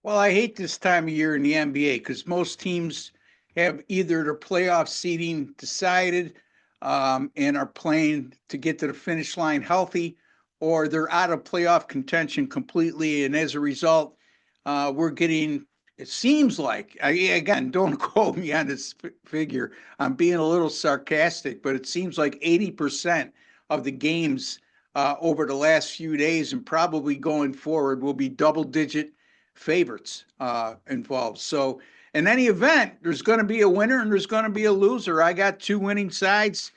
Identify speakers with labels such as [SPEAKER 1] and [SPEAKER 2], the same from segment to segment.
[SPEAKER 1] Well, I hate this time of year in the NBA because most teams have either their playoff seeding decided and are playing to get to the finish line healthy, or they're out of playoff contention completely. And as a result, we're getting, it seems like, again, don't quote me on this figure. I'm being a little sarcastic, but it seems like 80% of the games over the last few days and probably going forward will be double digit favorites involved. So, in any event, there's going to be a winner and there's going to be a loser. I got two winning sides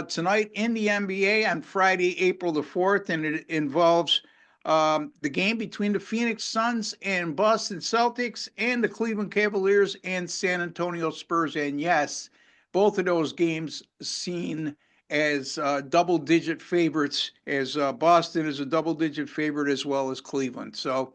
[SPEAKER 1] tonight in the NBA on Friday, April the 4th, and it involves the game between the Phoenix Suns and Boston Celtics and the Cleveland Cavaliers and San Antonio Spurs. And yes, both of those games seen as double digit favorites, as Boston is a double digit favorite as well as Cleveland. So,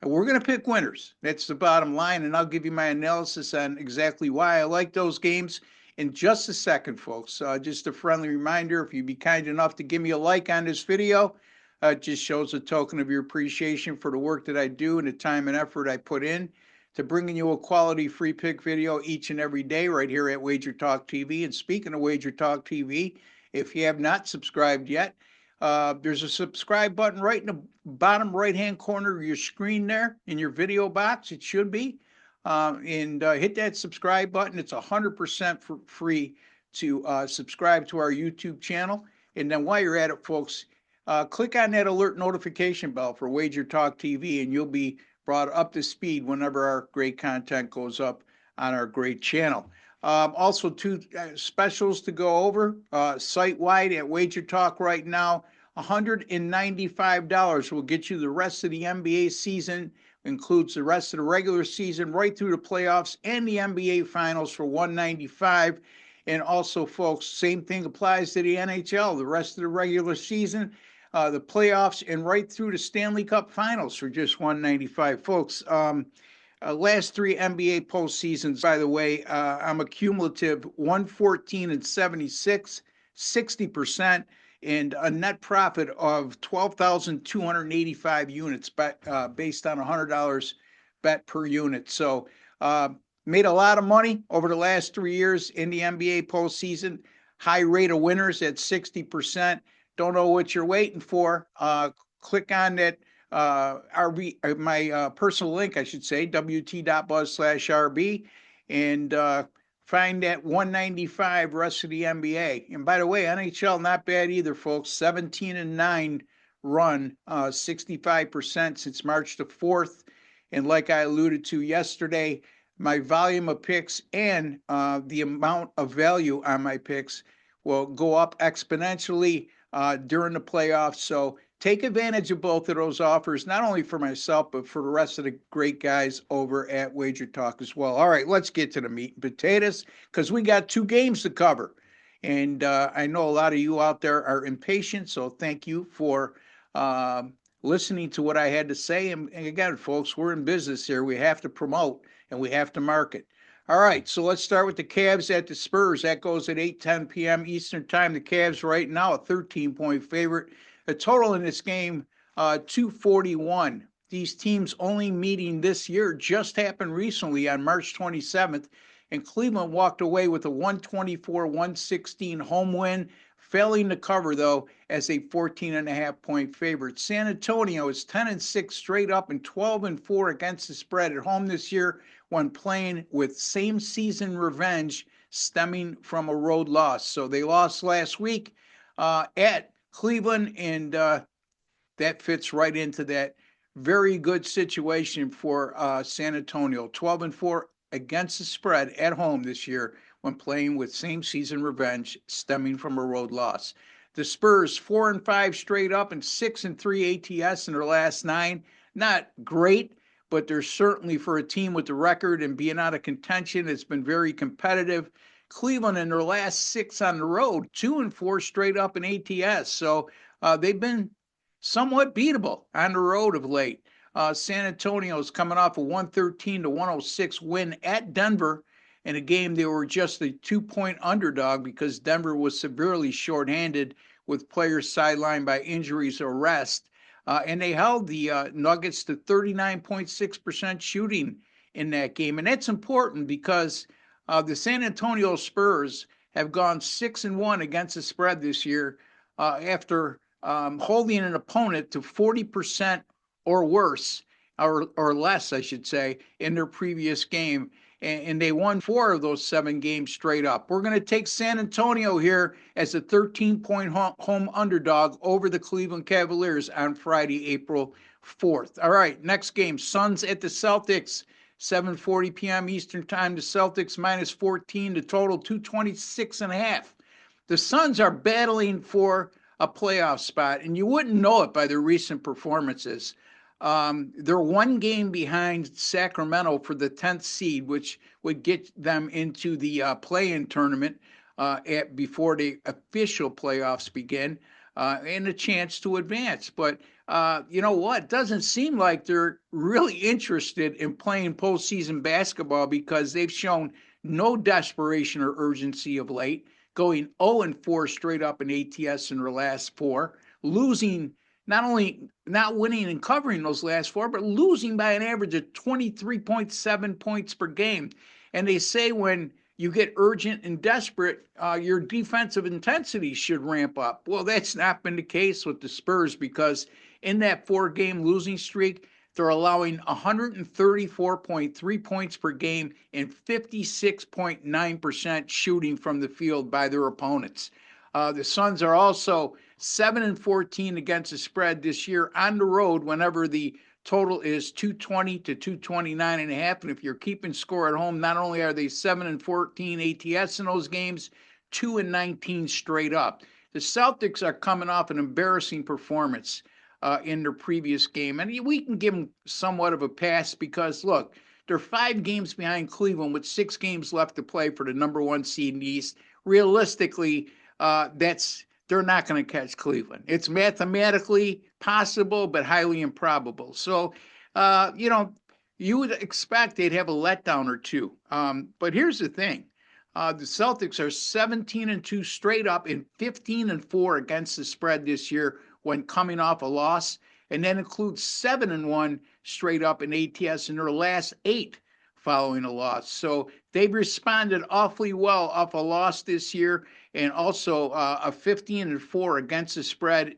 [SPEAKER 1] we're going to pick winners. That's the bottom line. And I'll give you my analysis on exactly why I like those games in just a second, folks. Just a friendly reminder, if you'd be kind enough to give me a like on this video, it just shows a token of your appreciation for the work that I do and the time and effort I put in to bringing you a quality free pick video each and every day right here at WagerTalk TV. And speaking of WagerTalk TV, if you have not subscribed yet, there's a subscribe button right in the bottom right-hand corner of your screen there in your video box. It should be. And hit that subscribe button. It's 100% free to subscribe to our YouTube channel. And then while you're at it, folks, click on that alert notification bell for Wager Talk TV, and you'll be brought up to speed whenever our great content goes up on our great channel. Also, two specials to go over site-wide at Wager Talk right now. $195 will get you the rest of the NBA season, includes the rest of the regular season, right through the playoffs and the NBA Finals for $195. And also, folks, same thing applies to the NHL, the rest of the regular season, the playoffs, and right through the Stanley Cup Finals for just $195. Folks, last three NBA postseasons, by the way, I'm a cumulative 114 and 76, 60%, and a net profit of 12,285 units based on $100 bet per unit. So, made a lot of money over the last 3 years in the NBA postseason. High rate of winners at 60%. Don't know what you're waiting for. Click on that my personal link, I should say, wt.buzz/RB, and find that 195 rest of the NBA. And by the way, NHL not bad either, folks. 17-9 run, 65% since March the 4th. And like I alluded to yesterday, my volume of picks and the amount of value on my picks will go up exponentially during the playoffs. So take advantage of both of those offers, not only for myself, but for the rest of the great guys over at Wager Talk as well. All right, let's get to the meat and potatoes because we got two games to cover. And I know a lot of you out there are impatient, so thank you for listening to what I had to say. And again, folks, we're in business here. We have to promote and we have to market. All right, so let's start with the Cavs at the Spurs. That goes at 8:10 p.m. Eastern Time. The Cavs right now a 13-point favorite. The total in this game, 241. These teams only meeting this year just happened recently on March 27th, and Cleveland walked away with a 124-116 home win, failing to cover, though, as a 14.5-point favorite. San Antonio is 10-6 straight up and 12-4 against the spread at home this year when playing with same-season revenge stemming from a road loss. So they lost last week at Cleveland, and that fits right into that very good situation for San Antonio. 12-4 against the spread at home this year when playing with same-season revenge stemming from a road loss. The Spurs 4-5 straight up and 6-3 ATS in their last 9. Not great, but they're certainly, for a team with the record and being out of contention, it's been very competitive. Cleveland in their last 6 on the road, 2-4 straight up in ATS. So they've been somewhat beatable on the road of late. San Antonio is coming off a 113-106 win at Denver in a game they were just a 2-point underdog because Denver was severely shorthanded with players sidelined by injuries or rest. And they held the Nuggets to 39.6% shooting in that game. And that's important because the San Antonio Spurs have gone 6-1 against the spread this year after holding an opponent to 40% or worse, or less, I should say, in their previous game. And they won 4 of those 7 games straight up. We're going to take San Antonio here as a 13-point home underdog over the Cleveland Cavaliers on Friday, April 4th. All right, next game, Suns at the Celtics. 7:40 p.m. Eastern Time. The Celtics minus 14, the total 226.5. The Suns are battling for a playoff spot, and you wouldn't know it by their recent performances. They're 1 game behind Sacramento for the 10th seed, which would get them into the play-in tournament before the official playoffs begin, and a chance to advance. But you know what? It doesn't seem like they're really interested in playing postseason basketball because they've shown no desperation or urgency of late, going 0-4 straight up in ATS in their last 4, losing, not only not winning and covering those last 4, but losing by an average of 23.7 points per game. And they say when you get urgent and desperate, your defensive intensity should ramp up. Well, that's not been the case with the Spurs because in that 4-game losing streak, they're allowing 134.3 points per game and 56.9% shooting from the field by their opponents. The Suns are also 7-14 against the spread this year on the road whenever the total is 220 to 229.5. And if you're keeping score at home, not only are they 7-14 ATS in those games, 2-19 straight up. The Celtics are coming off an embarrassing performance in their previous game. And we can give them somewhat of a pass because, look, they're 5 games behind Cleveland with 6 games left to play for the number 1 seed in the East. Realistically, they're not going to catch Cleveland. It's mathematically possible, but highly improbable. So, you would expect they'd have a letdown or 2. But here's the thing. The Celtics are 17-2 straight up and 15-4 against the spread this year when coming off a loss, and that includes 7-1 straight up in ATS in their last 8 following a loss. So they've responded awfully well off a loss this year, and also a 15-4 against the spread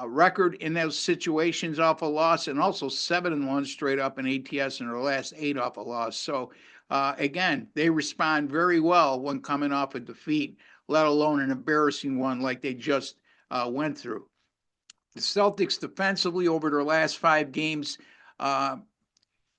[SPEAKER 1] record in those situations off a loss, and also 7-1 straight up in ATS in their last 8 off a loss. So again, they respond very well when coming off a defeat, let alone an embarrassing one like they just went through. The Celtics defensively over their last 5 games,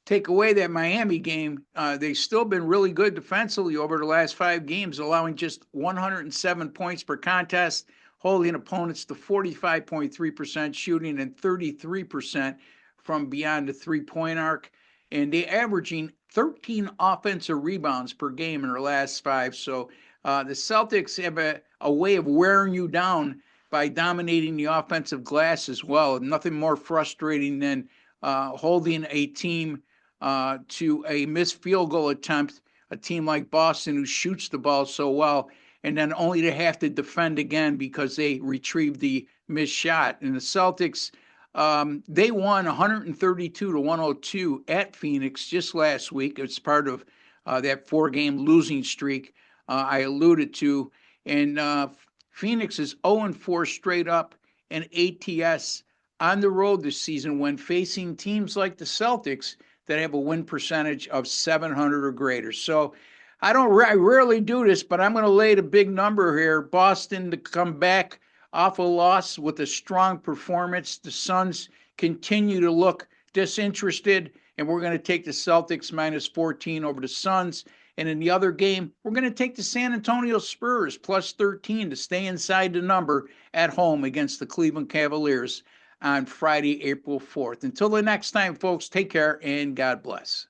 [SPEAKER 1] take away that Miami game, they've still been really good defensively over the last 5 games, allowing just 107 points per contest, holding opponents to 45.3% shooting and 33% from beyond the 3-point arc. And they're averaging 13 offensive rebounds per game in their last 5. So the Celtics have a way of wearing you down by dominating the offensive glass as well. Nothing more frustrating than holding a team to a missed field goal attempt, a team like Boston who shoots the ball so well, and then only to have to defend again because they retrieved the missed shot. And the Celtics, they won 132-102 at Phoenix just last week. It's part of that 4-game losing streak I alluded to. And Phoenix is 0-4 straight up in ATS on the road this season when facing teams like the Celtics that have a win percentage of 700 or greater. So I rarely do this, but I'm going to lay the big number here. Boston to come back off a loss with a strong performance. The Suns continue to look disinterested, and we're going to take the Celtics minus 14 over the Suns. And in the other game, we're going to take the San Antonio Spurs plus 13 to stay inside the number at home against the Cleveland Cavaliers on Friday, April 4th. Until the next time, folks, take care and God bless.